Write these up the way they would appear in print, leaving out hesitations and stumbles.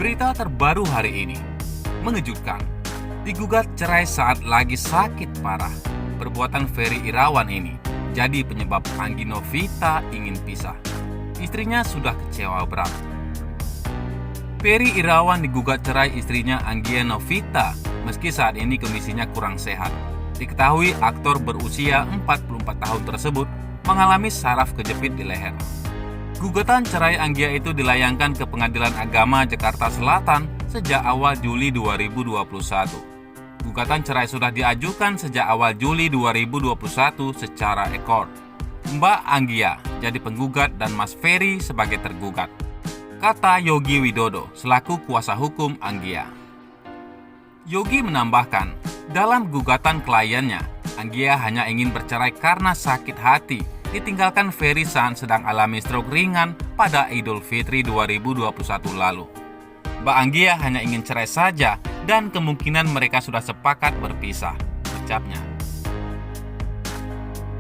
Berita terbaru hari ini mengejutkan. Digugat cerai saat lagi sakit parah. Perbuatan Ferry Irawan ini jadi penyebab Anggi Novita ingin pisah. Istrinya sudah kecewa berat. Ferry Irawan digugat cerai istrinya Anggia Novita meski saat ini kondisinya kurang sehat. Diketahui aktor berusia 44 tahun tersebut mengalami saraf kejepit di leher. Gugatan cerai Anggia itu dilayangkan ke Pengadilan Agama Jakarta Selatan sejak awal Juli 2021. Gugatan cerai sudah diajukan sejak awal Juli 2021 secara ekor. Mbak Anggia jadi penggugat dan Mas Ferry sebagai tergugat, kata Yogi Widodo selaku kuasa hukum Anggia. Yogi menambahkan, dalam gugatan kliennya, Anggia hanya ingin bercerai karena sakit hati ditinggalkan Ferry saat sedang alami stroke ringan pada Idul Fitri 2021 lalu. Mbak Anggia hanya ingin cerai saja dan kemungkinan mereka sudah sepakat berpisah, ucapnya.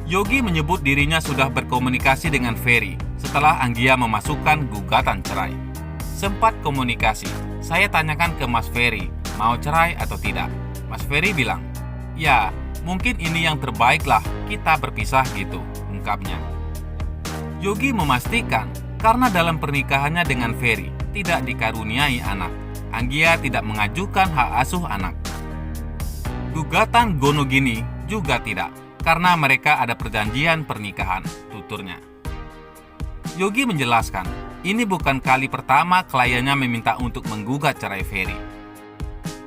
Yogi menyebut dirinya sudah berkomunikasi dengan Ferry setelah Anggia memasukkan gugatan cerai. Sempat komunikasi, saya tanyakan ke Mas Ferry, mau cerai atau tidak. Mas Ferry bilang, ya mungkin ini yang terbaik lah, kita berpisah gitu, ungkapnya. Yogi memastikan karena dalam pernikahannya dengan Ferry tidak dikaruniai anak, Anggia tidak mengajukan hak asuh anak. Gugatan Gonogini juga tidak, karena mereka ada perjanjian pernikahan, tuturnya. Yogi menjelaskan, ini bukan kali pertama kliennya meminta untuk menggugat cerai Ferry.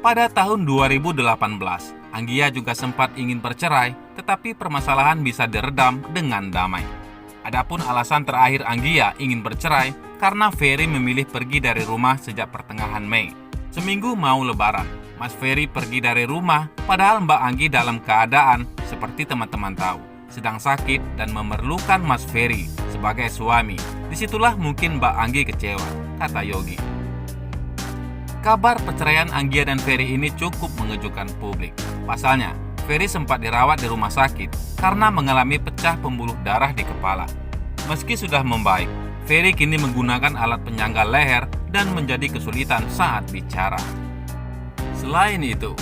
Pada tahun 2018, Anggia juga sempat ingin bercerai, tetapi permasalahan bisa diredam dengan damai. Adapun alasan terakhir Anggia ingin bercerai karena Ferry memilih pergi dari rumah sejak pertengahan Mei. Seminggu mau Lebaran, Mas Ferry pergi dari rumah, padahal Mbak Anggi dalam keadaan seperti teman-teman tahu, sedang sakit dan memerlukan Mas Ferry sebagai suami. Disitulah mungkin Mbak Anggi kecewa, kata Yogi. Kabar perceraian Anggia dan Ferry ini cukup mengejutkan publik. Pasalnya, Ferry sempat dirawat di rumah sakit karena mengalami pecah pembuluh darah di kepala. Meski sudah membaik, Ferry kini menggunakan alat penyangga leher dan menjadi kesulitan saat bicara. Selain itu,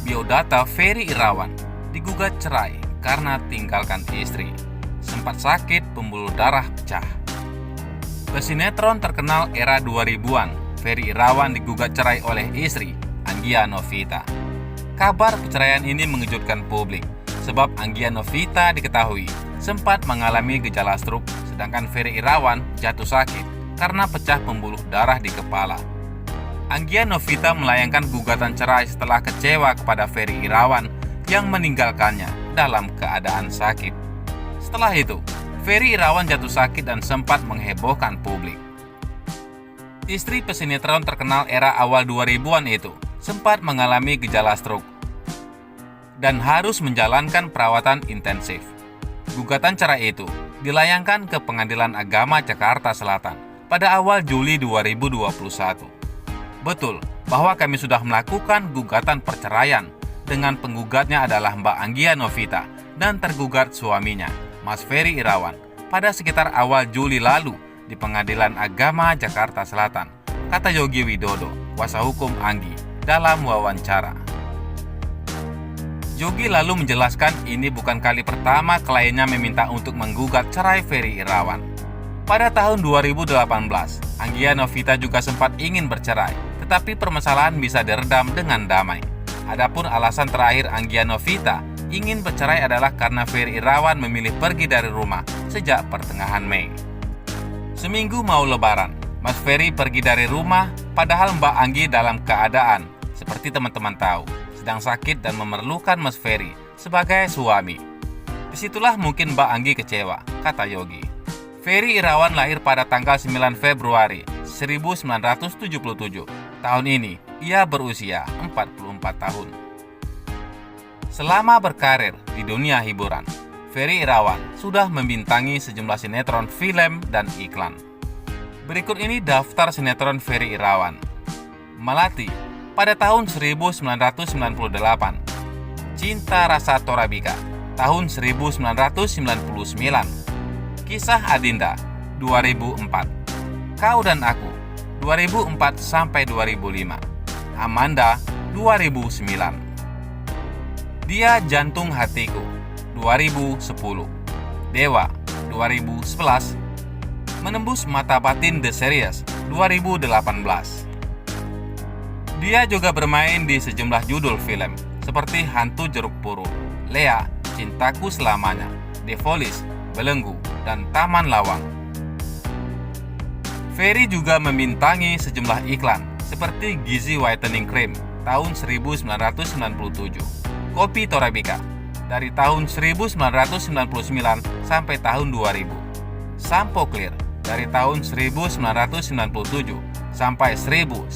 biodata Ferry Irawan digugat cerai karena tinggalkan istri. Sempat sakit pembuluh darah pecah. Pesinetron terkenal era 2000-an, Ferry Irawan digugat cerai oleh istri, Anggia Novita. Kabar perceraian ini mengejutkan publik, sebab Anggia Novita diketahui sempat mengalami gejala stroke, sedangkan Ferry Irawan jatuh sakit karena pecah pembuluh darah di kepala. Anggia Novita melayangkan gugatan cerai setelah kecewa kepada Ferry Irawan yang meninggalkannya dalam keadaan sakit. Setelah itu, Ferry Irawan jatuh sakit dan sempat menghebohkan publik. Istri pesinetron terkenal era awal 2000-an itu sempat mengalami gejala stroke dan harus menjalankan perawatan intensif. Gugatan cerai itu dilayangkan ke Pengadilan Agama Jakarta Selatan pada awal Juli 2021. Betul bahwa kami sudah melakukan gugatan perceraian dengan penggugatnya adalah Mbak Anggia Novita dan tergugat suaminya, Mas Ferry Irawan, pada sekitar awal Juli lalu di Pengadilan Agama Jakarta Selatan, kata Yogi Widodo, kuasa hukum Anggi, dalam wawancara. Yogi lalu menjelaskan ini bukan kali pertama kliennya meminta untuk menggugat cerai Ferry Irawan. Pada tahun 2018, Anggia Novita juga sempat ingin bercerai, tetapi permasalahan bisa diredam dengan damai. Adapun alasan terakhir Anggia Novita ingin bercerai adalah karena Ferry Irawan memilih pergi dari rumah sejak pertengahan Mei. Seminggu mau Lebaran, Mas Ferry pergi dari rumah, padahal Mbak Anggi dalam keadaan, seperti teman-teman tahu, sedang sakit dan memerlukan Mas Ferry sebagai suami. Disitulah mungkin Mbak Anggi kecewa, kata Yogi. Ferry Irawan lahir pada tanggal 9 Februari 1977. Tahun ini, ia berusia 44 tahun. Selama berkarir di dunia hiburan, Ferry Irawan sudah membintangi sejumlah sinetron, film, dan iklan. Berikut ini daftar sinetron Ferry Irawan. Melati pada tahun 1998, Cinta Rasa Torabika tahun 1999, Kisah Adinda 2004, Kau dan Aku 2004 sampai 2005. Amanda 2009. Dia Jantung Hatiku 2010. Dewa 2011. Menembus Mata Batin The Series 2018. Dia juga bermain di sejumlah judul film seperti Hantu Jeruk Purut, Lea, Cintaku Selamanya, The Follies, Belenggu, dan Taman Lawang. Ferry juga membintangi sejumlah iklan seperti Gizi Whitening Cream tahun 1997, Kopi Torabika dari tahun 1999 sampai tahun 2000, Sampo Clear dari tahun 1997 sampai 1999,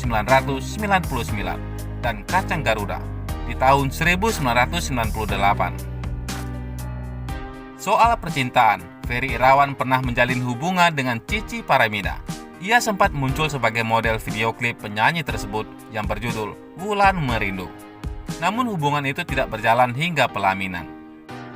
dan Kacang Garuda di tahun 1998. Soal percintaan, Ferry Irawan pernah menjalin hubungan dengan Cici Paramida. Ia sempat muncul sebagai model video klip penyanyi tersebut yang berjudul Wulan Merindu. Namun hubungan itu tidak berjalan hingga pelaminan.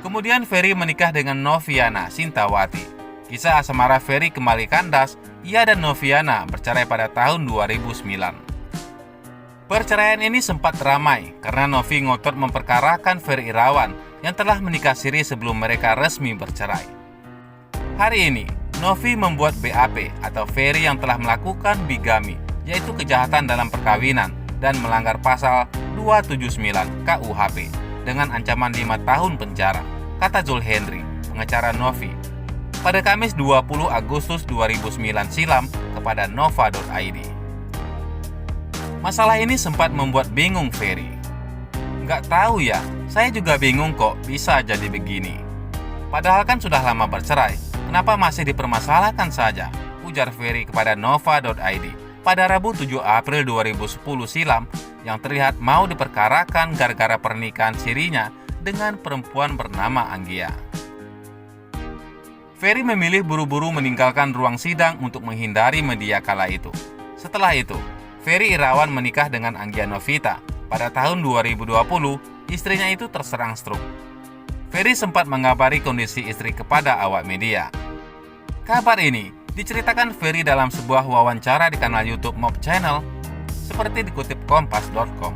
Kemudian Ferry menikah dengan Noviana Sintawati. Kisah asmara Ferry kembali kandas. Ia dan Noviana bercerai pada tahun 2009. Perceraian ini sempat ramai karena Novi ngotot memperkarakan Ferry Irawan yang telah menikah siri sebelum mereka resmi bercerai. Hari ini, Novi membuat BAP atau Ferry yang telah melakukan bigami, yaitu kejahatan dalam perkawinan dan melanggar pasal 279 KUHP dengan ancaman 5 tahun penjara, kata Zul Hendri, pengacara Novi, pada Kamis 20 Agustus 2009 silam kepada Nova.id. Masalah ini sempat membuat bingung Ferry. Nggak tahu ya, saya juga bingung kok bisa jadi begini. Padahal kan sudah lama bercerai, kenapa masih dipermasalahkan saja? Ujar Ferry kepada Nova.id pada Rabu 7 April 2010 silam yang terlihat mau diperkarakan gara-gara pernikahan sirinya dengan perempuan bernama Anggia. Ferry memilih buru-buru meninggalkan ruang sidang untuk menghindari media kala itu. Setelah itu, Ferry Irawan menikah dengan Anggia Novita. Pada tahun 2020, istrinya itu terserang stroke. Ferry sempat mengabari kondisi istri kepada awak media. Kabar ini diceritakan Ferry dalam sebuah wawancara di kanal YouTube Mob Channel, seperti dikutip Kompas.com.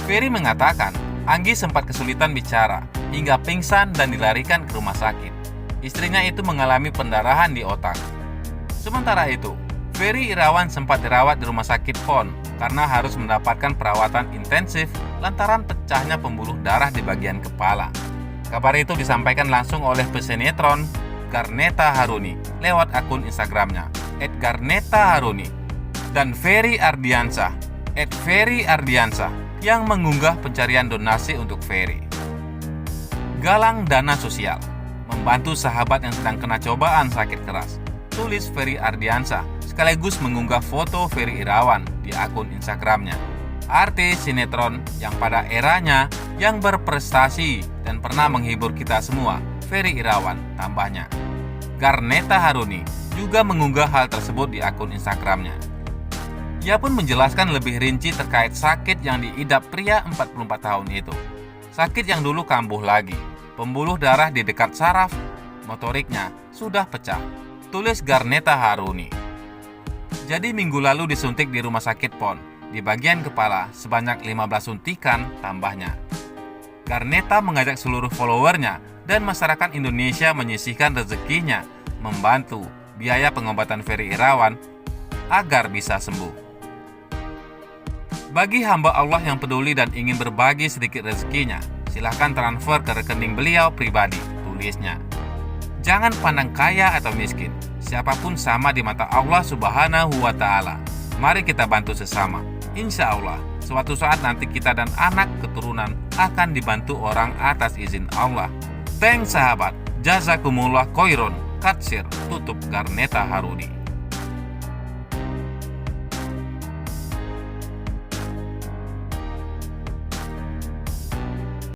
Ferry mengatakan, Anggi sempat kesulitan bicara hingga pingsan dan dilarikan ke rumah sakit. Istrinya itu mengalami pendarahan di otak. Sementara itu, Ferry Irawan sempat dirawat di rumah sakit PON karena harus mendapatkan perawatan intensif lantaran pecahnya pembuluh darah di bagian kepala. Kabar itu disampaikan langsung oleh pesinetron Garneta Haruni lewat akun Instagramnya @garnetaharuni dan Ferry Ardiansyah @ferryardiansyah yang mengunggah pencarian donasi untuk Ferry. Galang dana sosial, membantu sahabat yang sedang kena cobaan sakit keras, tulis Ferry Ardiansyah sekaligus mengunggah foto Ferry Irawan di akun Instagramnya. Artis sinetron yang pada eranya yang berprestasi dan pernah menghibur kita semua, Ferry Irawan, tambahnya. Garneta Haruni juga mengunggah hal tersebut di akun Instagramnya. Ia pun menjelaskan lebih rinci terkait sakit yang diidap pria 44 tahun itu. Sakit yang dulu kambuh lagi, pembuluh darah di dekat saraf, motoriknya sudah pecah, tulis Garneta Haruni. Jadi minggu lalu disuntik di rumah sakit PON, di bagian kepala sebanyak 15 suntikan, tambahnya. Garneta mengajak seluruh followernya dan masyarakat Indonesia menyisihkan rezekinya membantu biaya pengobatan Ferry Irawan agar bisa sembuh. Bagi hamba Allah yang peduli dan ingin berbagi sedikit rezekinya, silahkan transfer ke rekening beliau pribadi, tulisnya. Jangan pandang kaya atau miskin, siapapun sama di mata Allah Subhanahu wa Ta'ala. Mari kita bantu sesama. Insya Allah, suatu saat nanti kita dan anak keturunan akan dibantu orang atas izin Allah. Thanks sahabat, jazakumullah khairon, katsir, tutup Garneta Haruni.